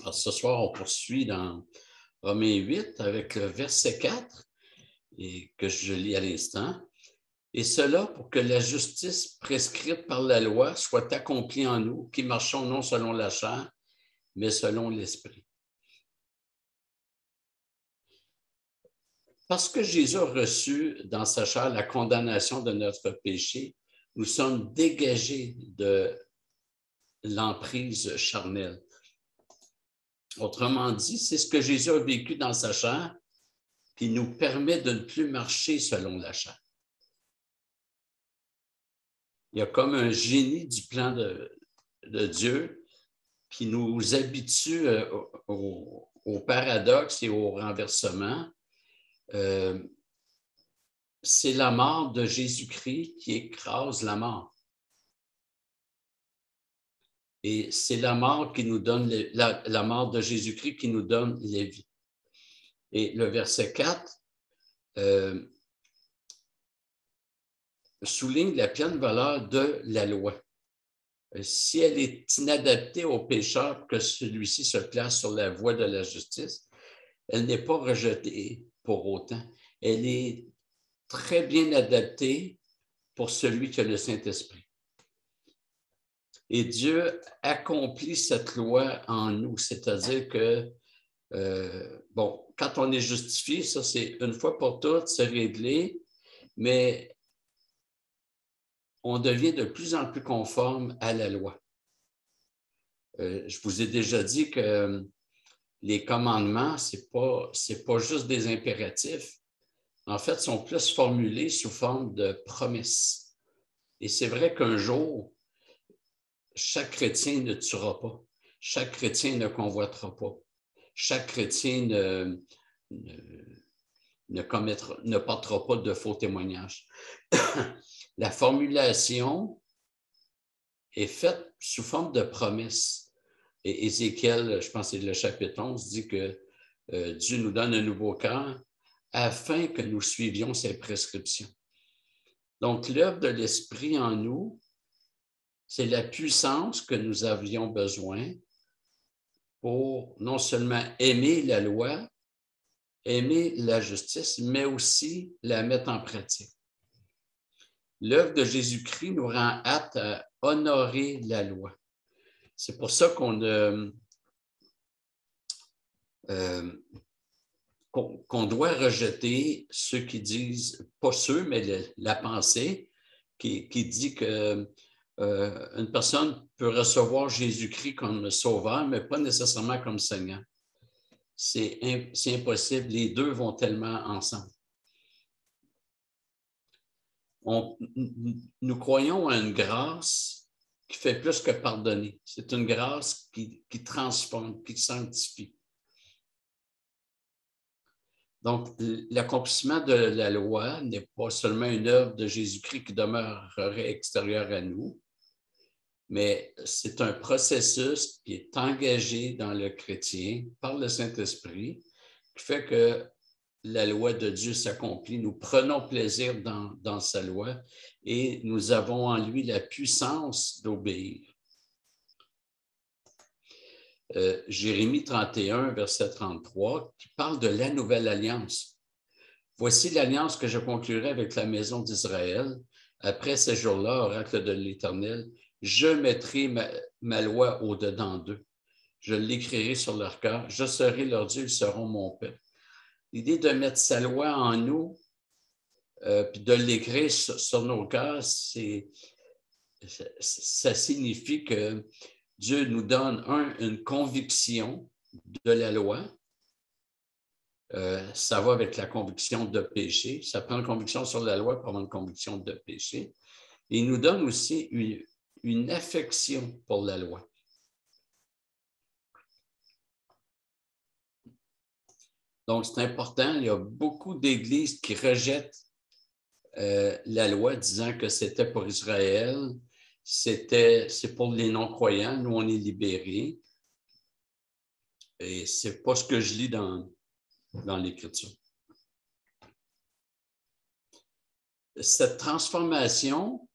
Alors, ce soir, on poursuit dans Romains 8 avec le verset 4 et que je lis à l'instant. Et cela pour que la justice prescrite par la loi soit accomplie en nous, qui marchons non selon la chair, mais selon l'esprit. Parce que Jésus a reçu dans sa chair la condamnation de notre péché, nous sommes dégagés de l'emprise charnelle. Autrement dit, c'est ce que Jésus a vécu dans sa chair qui nous permet de ne plus marcher selon la chair. Il y a comme un génie du plan de Dieu qui nous habitue au paradoxe et au renversement. C'est la mort de Jésus-Christ qui écrase la mort. Et c'est la mort qui nous donne la mort de Jésus-Christ qui nous donne la vie. Et le verset 4 souligne la pleine valeur de la loi. Si elle est inadaptée au pécheur pour que celui-ci se place sur la voie de la justice, elle n'est pas rejetée pour autant. Elle est très bien adaptée pour celui qui a le Saint-Esprit. Et Dieu accomplit cette loi en nous, c'est-à-dire que, quand on est justifié, ça c'est une fois pour toutes, c'est réglé, mais on devient de plus en plus conforme à la loi. Je vous ai déjà dit que les commandements, c'est pas juste des impératifs. En fait, sont plus formulés sous forme de promesses. Et c'est vrai qu'un jour, chaque chrétien ne tuera pas. Chaque chrétien ne convoitera pas. Chaque chrétien ne portera pas de faux témoignages. La formulation est faite sous forme de promesses. Et Ézéchiel, je pense que c'est le chapitre 11, dit que Dieu nous donne un nouveau cœur afin que nous suivions ses prescriptions. Donc, l'œuvre de l'Esprit en nous, c'est la puissance que nous avions besoin pour non seulement aimer la loi, aimer la justice, mais aussi la mettre en pratique. L'œuvre de Jésus-Christ nous rend aptes à honorer la loi. C'est pour ça qu'on doit rejeter ceux qui disent, pas ceux, mais la pensée qui dit que une personne peut recevoir Jésus-Christ comme sauveur, mais pas nécessairement comme Seigneur. C'est impossible. Les deux vont tellement ensemble. Nous croyons à une grâce qui fait plus que pardonner. C'est une grâce qui transforme, qui sanctifie. Donc, l'accomplissement de la loi n'est pas seulement une œuvre de Jésus-Christ qui demeurerait extérieure à nous, mais c'est un processus qui est engagé dans le chrétien par le Saint-Esprit, qui fait que la loi de Dieu s'accomplit. Nous prenons plaisir dans sa loi et nous avons en lui la puissance d'obéir. Jérémie 31, verset 33, qui parle de la nouvelle alliance. Voici l'alliance que je conclurai avec la maison d'Israël. Après ces jours-là, oracle de l'Éternel, je mettrai ma loi au-dedans d'eux. Je l'écrirai sur leur cœur. Je serai leur Dieu, ils seront mon peuple. L'idée de mettre sa loi en nous, puis de l'écrire sur nos cœurs, ça signifie que Dieu nous donne, une conviction de la loi. Ça va avec la conviction de péché. Ça prend une conviction sur la loi pour avoir une conviction de péché. Et il nous donne aussi une affection pour la loi. Donc, c'est important. Il y a beaucoup d'églises qui rejettent la loi, disant que c'était pour Israël, c'est pour les non-croyants. Nous, on est libérés. Et ce n'est pas ce que je lis dans l'Écriture. Cette transformation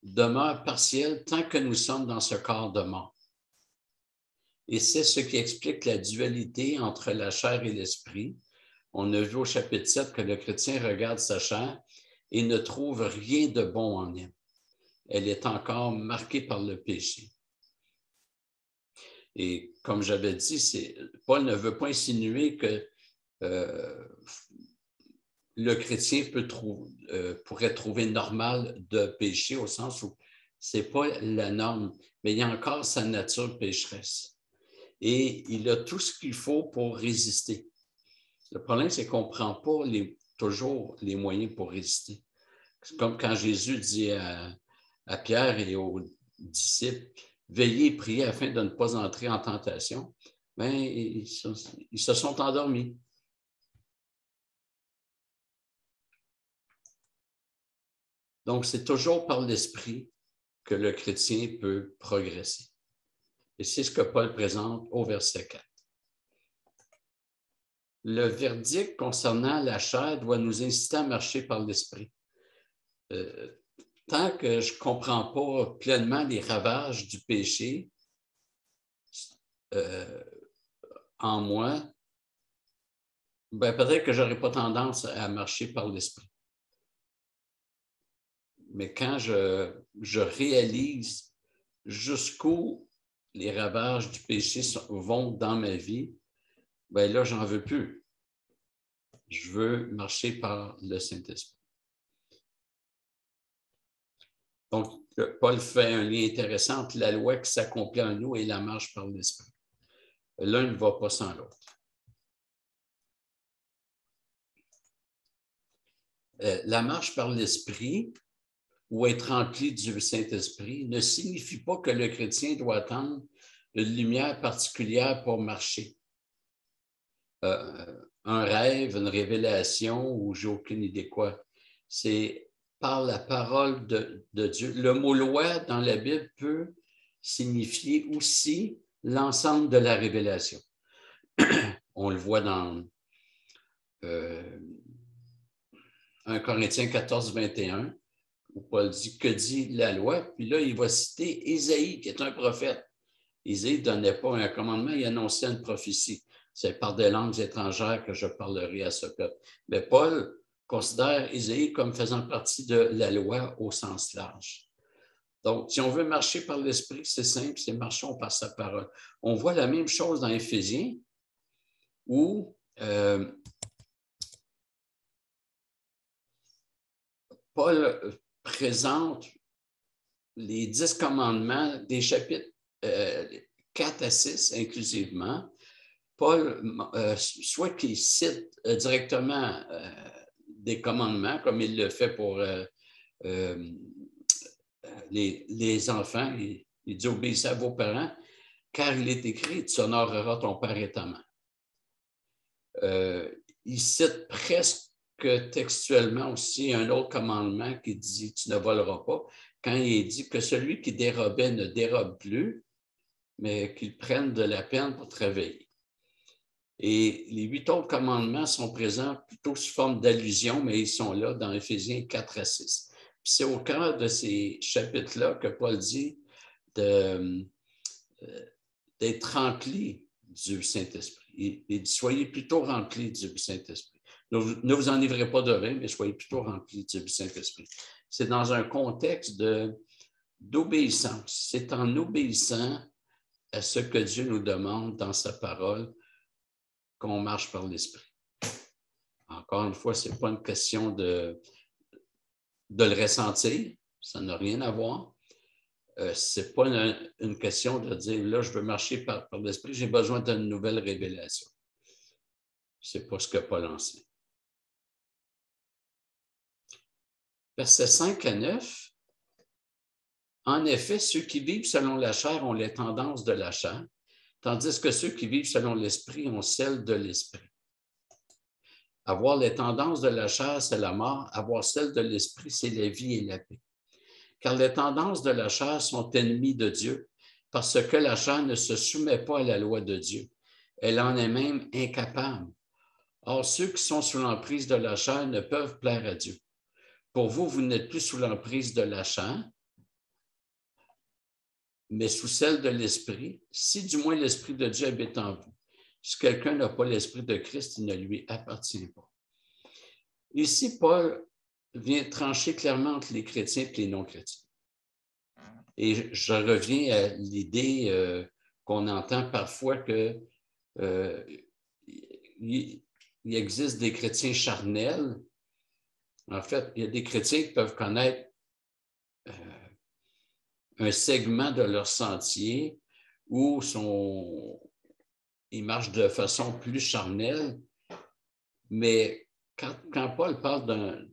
demeure partielle tant que nous sommes dans ce corps de mort. Et c'est ce qui explique la dualité entre la chair et l'esprit. On a vu au chapitre 7 que le chrétien regarde sa chair et ne trouve rien de bon en elle. Elle est encore marquée par le péché. Et comme j'avais dit, Paul ne veut pas insinuer que le chrétien pourrait trouver normal de pécher au sens où ce n'est pas la norme, mais il y a encore sa nature pécheresse. Et il a tout ce qu'il faut pour résister. Le problème, c'est qu'on ne prend pas toujours les moyens pour résister. C'est comme quand Jésus dit à Pierre et aux disciples, « Veillez et priez afin de ne pas entrer en tentation. » Bien, ils se sont endormis. Donc, c'est toujours par l'esprit que le chrétien peut progresser. Et c'est ce que Paul présente au verset 4. Le verdict concernant la chair doit nous inciter à marcher par l'esprit. Tant que je ne comprends pas pleinement les ravages du péché en moi, ben peut-être que je n'aurai pas tendance à marcher par l'esprit. Mais quand je réalise jusqu'où les ravages du péché vont dans ma vie, ben là, j'en veux plus. Je veux marcher par le Saint-Esprit. Donc, Paul fait un lien intéressant entre la loi qui s'accomplit en nous et la marche par l'Esprit. L'un ne va pas sans l'autre. La marche par l'Esprit ou être rempli du Saint-Esprit ne signifie pas que le chrétien doit attendre une lumière particulière pour marcher. Un rêve, une révélation ou j'ai aucune idée quoi. C'est par la parole de Dieu. Le mot loi dans la Bible peut signifier aussi l'ensemble de la révélation. On le voit dans 1 Corinthiens 14, 21, où Paul dit « Que dit la loi? » Puis là, il va citer Ésaïe, qui est un prophète. Ésaïe ne donnait pas un commandement, il annonçait une prophétie. C'est par des langues étrangères que je parlerai à ce peuple. Mais Paul considère Ésaïe comme faisant partie de la loi au sens large. Donc, si on veut marcher par l'Esprit, c'est simple, c'est marchons par sa parole. On voit la même chose dans Éphésiens, où Paul présente les 10 commandements des chapitres 4 à 6 inclusivement. Paul, soit qu'il cite directement des commandements, comme il le fait pour les enfants, il dit « Obéissez à vos parents, car il est écrit, tu honoreras ton père et ta mère. » Il cite presque textuellement aussi un autre commandement qui dit « Tu ne voleras pas », quand il dit que celui qui dérobait ne dérobe plus, mais qu'il prenne de la peine pour travailler. Et les 8 autres commandements sont présents plutôt sous forme d'allusion, mais ils sont là dans Éphésiens 4 à 6. Puis c'est au cœur de ces chapitres-là que Paul dit d'être rempli du Saint-Esprit. Il dit « Soyez plutôt remplis du Saint-Esprit. Ne vous enivrez pas de vin, mais soyez plutôt remplis du Saint-Esprit. » C'est dans un contexte d'obéissance. C'est en obéissant à ce que Dieu nous demande dans sa parole qu'on marche par l'Esprit. Encore une fois, ce n'est pas une question de le ressentir, ça n'a rien à voir. Ce n'est pas une question de dire, là, je veux marcher par l'Esprit, j'ai besoin d'une nouvelle révélation. Ce n'est pas ce que Paul enseigne. Versets 5 à 9. En effet, ceux qui vivent selon la chair ont les tendances de la chair, tandis que ceux qui vivent selon l'Esprit ont celles de l'Esprit. Avoir les tendances de la chair, c'est la mort. Avoir celles de l'Esprit, c'est la vie et la paix. Car les tendances de la chair sont ennemies de Dieu, parce que la chair ne se soumet pas à la loi de Dieu. Elle en est même incapable. Or, ceux qui sont sous l'emprise de la chair ne peuvent plaire à Dieu. Pour vous, vous n'êtes plus sous l'emprise de la chair, mais sous celle de l'Esprit, si du moins l'Esprit de Dieu habite en vous. Si quelqu'un n'a pas l'Esprit de Christ, il ne lui appartient pas. Ici, Paul vient trancher clairement entre les chrétiens et les non-chrétiens. Et je reviens à l'idée qu'on entend parfois que il existe des chrétiens charnels. En fait, il y a des chrétiens qui peuvent connaître un segment de leur sentier où ils marchent de façon plus charnelle, mais quand Paul parle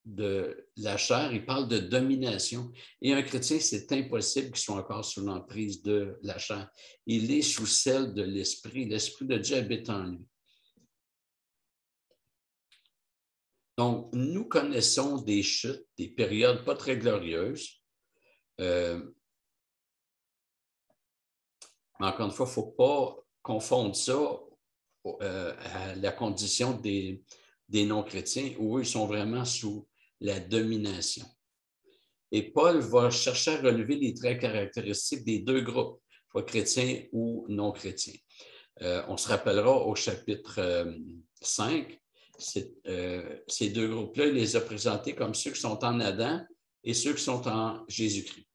de la chair, il parle de domination. Et un chrétien, c'est impossible qu'il soit encore sous l'emprise de la chair. Il est sous celle de l'Esprit. L'Esprit de Dieu habite en lui. Donc, nous connaissons des chutes, des périodes pas très glorieuses. Encore une fois, il ne faut pas confondre ça à la condition des non-chrétiens où eux, ils sont vraiment sous la domination. Et Paul va chercher à relever les traits caractéristiques des deux groupes, soit chrétiens ou non-chrétiens. On se rappellera au chapitre 5, ces deux groupes-là, il les a présentés comme ceux qui sont en Adam et ceux qui sont en Jésus-Christ.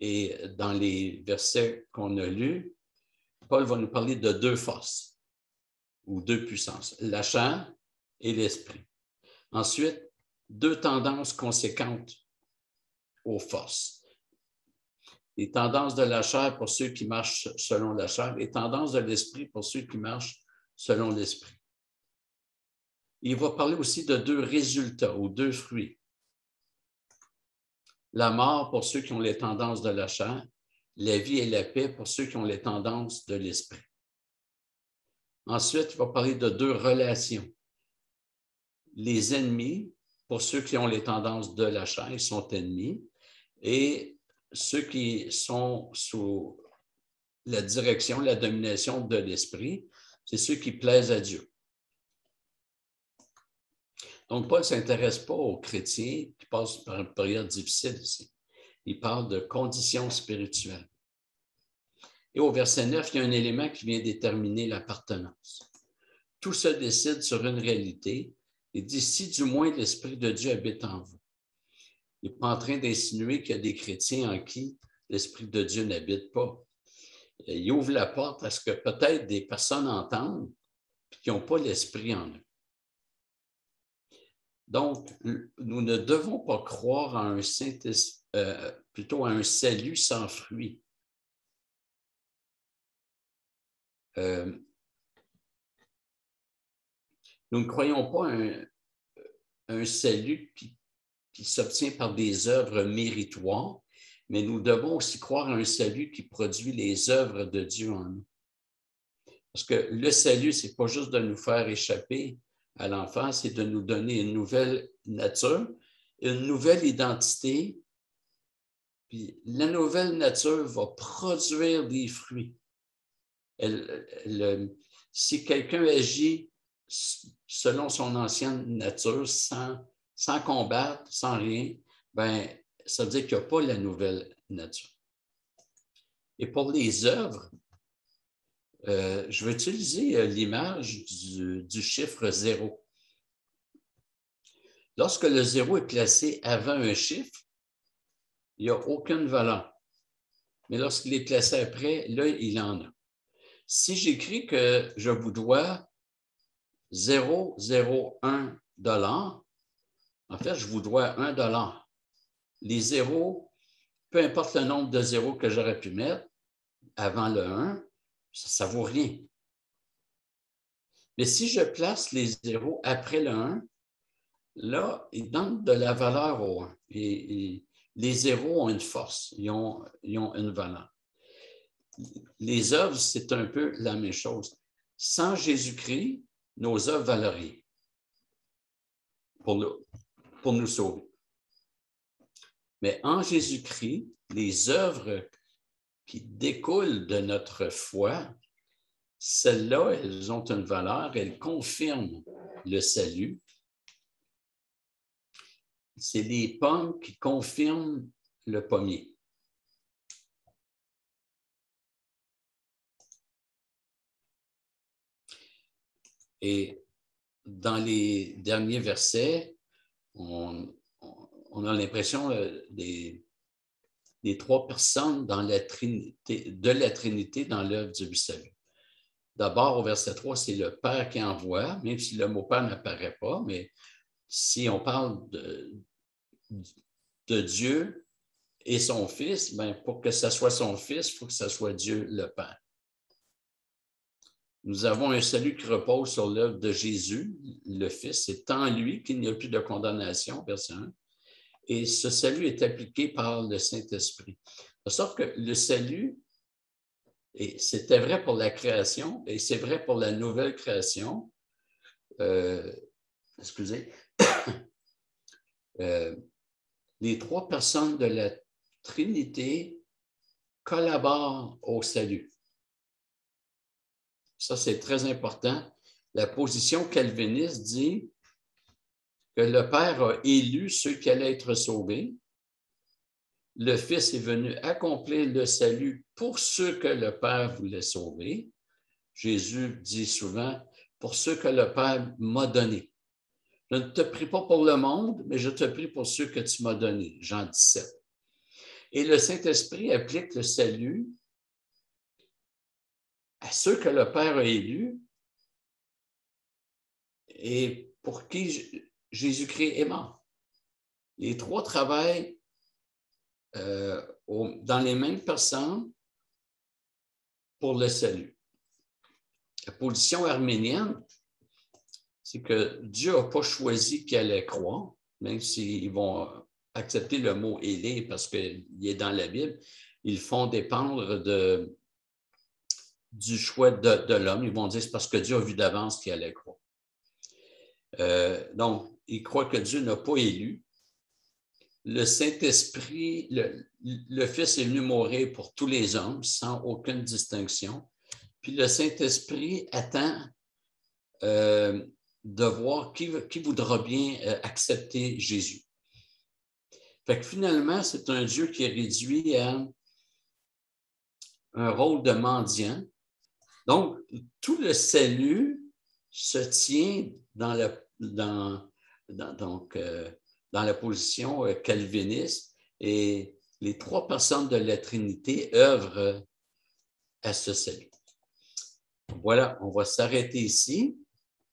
Et dans les versets qu'on a lus, Paul va nous parler de deux forces ou deux puissances, la chair et l'esprit. Ensuite, deux tendances conséquentes aux forces. Les tendances de la chair pour ceux qui marchent selon la chair, les tendances de l'esprit pour ceux qui marchent selon l'esprit. Il va parler aussi de deux résultats ou deux fruits. La mort pour ceux qui ont les tendances de la chair, la vie et la paix pour ceux qui ont les tendances de l'esprit. Ensuite, il va parler de deux relations. Les ennemis, pour ceux qui ont les tendances de la chair, ils sont ennemis, et ceux qui sont sous la direction, la domination de l'esprit, c'est ceux qui plaisent à Dieu. Donc, Paul ne s'intéresse pas aux chrétiens qui passent par une période difficile ici. Il parle de conditions spirituelles. Et au verset 9, il y a un élément qui vient déterminer l'appartenance. Tout se décide sur une réalité. Il dit, si du moins l'Esprit de Dieu habite en vous. Il n'est pas en train d'insinuer qu'il y a des chrétiens en qui l'Esprit de Dieu n'habite pas. Il ouvre la porte à ce que peut-être des personnes entendent et qui n'ont pas l'Esprit en eux. Donc, nous ne devons pas croire à plutôt à un salut sans fruit. Nous ne croyons pas à un salut qui s'obtient par des œuvres méritoires, mais nous devons aussi croire à un salut qui produit les œuvres de Dieu en nous. Parce que le salut, ce n'est pas juste de nous faire échapper à l'enfer, c'est de nous donner une nouvelle nature, une nouvelle identité. Puis la nouvelle nature va produire des fruits. Si quelqu'un agit selon son ancienne nature, sans combattre, sans rien, ben, ça veut dire qu'il n'y a pas la nouvelle nature. Et pour les œuvres, je vais utiliser l'image du chiffre 0. Lorsque le 0 est placé avant un chiffre, il n'y a aucune valeur. Mais lorsqu'il est placé après, là, il en a. Si j'écris que je vous dois 0,01 $, en fait, je vous dois 1 $. Les zéros, peu importe le nombre de zéros que j'aurais pu mettre avant le 1, ça ne vaut rien. Mais si je place les zéros après le 1, là, ils donnent de la valeur au 1. Et les zéros ont une force, ils ont une valeur. Les œuvres, c'est un peu la même chose. Sans Jésus-Christ, nos œuvres valent rien pour nous sauver. Mais en Jésus-Christ, les œuvres qui découlent de notre foi, celles-là, elles ont une valeur, elles confirment le salut. c'est les pommes qui confirment le pommier. Et dans les derniers versets, on a l'impression des trois personnes dans la Trinité, de la Trinité dans l'œuvre du salut. D'abord, au verset 3, c'est le Père qui envoie, même si le mot Père n'apparaît pas, mais si on parle de Dieu et son Fils, bien, pour que ce soit son Fils, il faut que ce soit Dieu le Père. Nous avons un salut qui repose sur l'œuvre de Jésus, le Fils. C'est en lui qu'il n'y a plus de condamnation, verset 1. Et ce salut est appliqué par le Saint-Esprit. De sorte que le salut, et c'était vrai pour la création, et c'est vrai pour la nouvelle création. Excusez. Les trois personnes de la Trinité collaborent au salut. Ça, c'est très important. La position calviniste dit que le Père a élu ceux qui allaient être sauvés. Le Fils est venu accomplir le salut pour ceux que le Père voulait sauver. Jésus dit souvent, pour ceux que le Père m'a donnés. Je ne te prie pas pour le monde, mais je te prie pour ceux que tu m'as donnés. Jean 17. Et le Saint-Esprit applique le salut à ceux que le Père a élus et pour qui Jésus-Christ est mort. Les trois travaillent dans les mêmes personnes pour le salut. La position arménienne, c'est que Dieu n'a pas choisi qui allait croire, même s'ils vont accepter le mot « Élé » parce qu'il est dans la Bible, ils font dépendre du choix de l'homme. Ils vont dire que c'est parce que Dieu a vu d'avance qui allait croire. Donc, ils croient que Dieu n'a pas élu. Le Saint-Esprit, le Fils est venu mourir pour tous les hommes sans aucune distinction. Puis le Saint-Esprit attend de voir qui voudra bien accepter Jésus. Fait que finalement, c'est un Dieu qui est réduit à un rôle de mendiant. Donc, tout le salut se tient dans la position calviniste et les trois personnes de la Trinité œuvrent à ce salut. Voilà, on va s'arrêter ici.